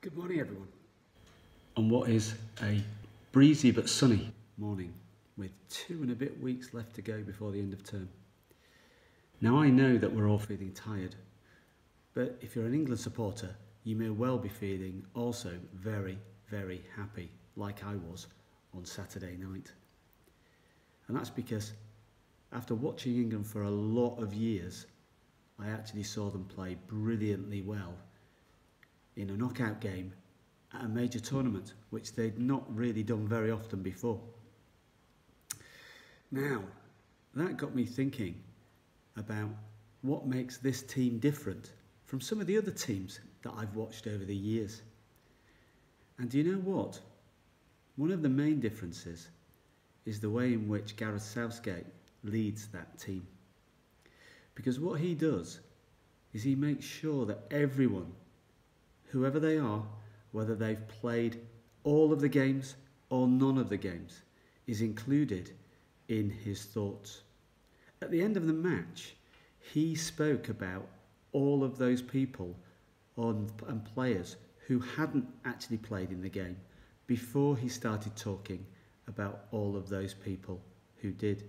Good morning, everyone. On what is a breezy but sunny morning with 2 and a bit weeks left to go before the end of term. Now I know that we're all feeling tired, but if you're an England supporter, you may well be feeling also very, very happy, like I was on Saturday night. And that's because after watching England for a lot of years, I actually saw them play brilliantly well in a knockout game at a major tournament, which they'd not really done very often before. Now, that got me thinking about what makes this team different from some of the other teams that I've watched over the years. And do you know what? One of the main differences is the way in which Gareth Southgate leads that team. Because what he does is he makes sure that everyone, whoever they are, whether they've played all of the games or none of the games, is included in his thoughts. At the end of the match, he spoke about all of those people and players who hadn't actually played in the game before he started talking about all of those people who did.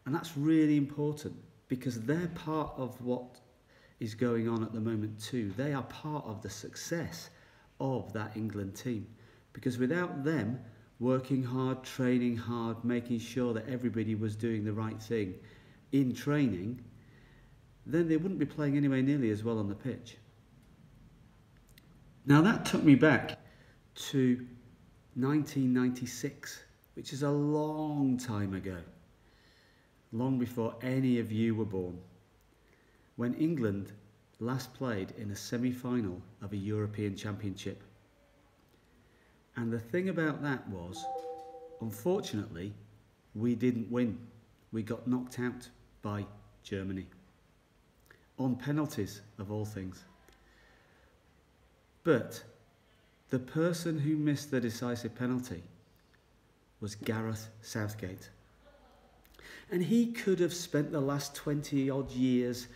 And that's really important because they're part of what is going on at the moment too. They are part of the success of that England team, because without them working hard, training hard, making sure that everybody was doing the right thing in training, then they wouldn't be playing anywhere nearly as well on the pitch. Now that took me back to 1996, which is a long time ago, long before any of you were born, when England last played in a semi-final of a European Championship. And the thing about that was, unfortunately, we didn't win. We got knocked out by Germany, on penalties of all things. But the person who missed the decisive penalty was Gareth Southgate. And he could have spent the last 20 odd years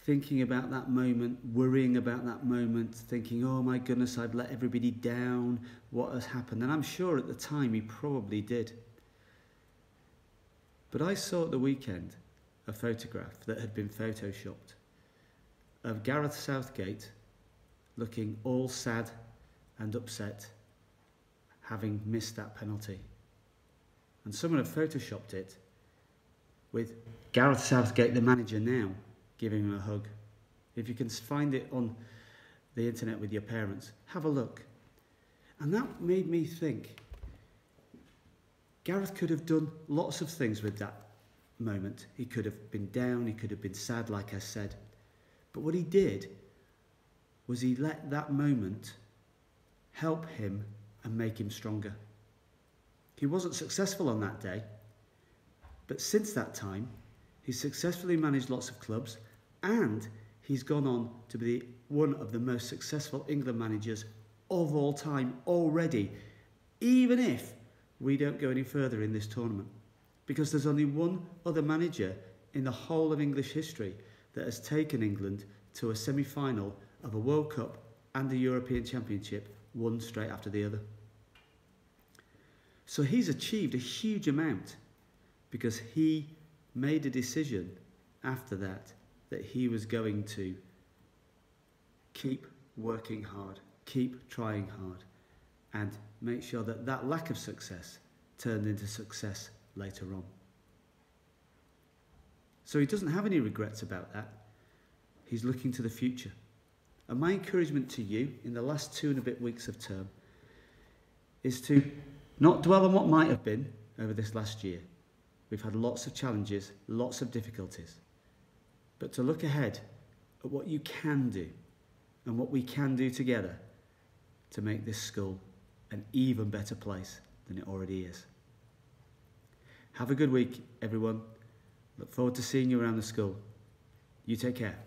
thinking about that moment, worrying about that moment, thinking, oh my goodness, I've let everybody down, what has happened? And I'm sure at the time he probably did. But I saw at the weekend a photograph that had been photoshopped of Gareth Southgate looking all sad and upset, having missed that penalty. And someone had photoshopped it with Gareth Southgate, the manager now, giving him a hug. If you can find it on the internet with your parents, have a look. And that made me think, Gareth could have done lots of things with that moment. He could have been down, he could have been sad, like I said. But what he did was he let that moment help him and make him stronger. He wasn't successful on that day, but since that time, he's successfully managed lots of clubs, and he's gone on to be one of the most successful England managers of all time already, even if we don't go any further in this tournament. Because there's only one other manager in the whole of English history that has taken England to a semi-final of a World Cup and a European Championship, one straight after the other. So he's achieved a huge amount because he made a decision after that he was going to keep working hard, keep trying hard, and make sure that that lack of success turned into success later on. So he doesn't have any regrets about that. He's looking to the future. And my encouragement to you in the last 2 and a bit weeks of term is to not dwell on what might have been over this last year. We've had lots of challenges, lots of difficulties. But to look ahead at what you can do and what we can do together to make this school an even better place than it already is. Have a good week, everyone. Look forward to seeing you around the school. You take care.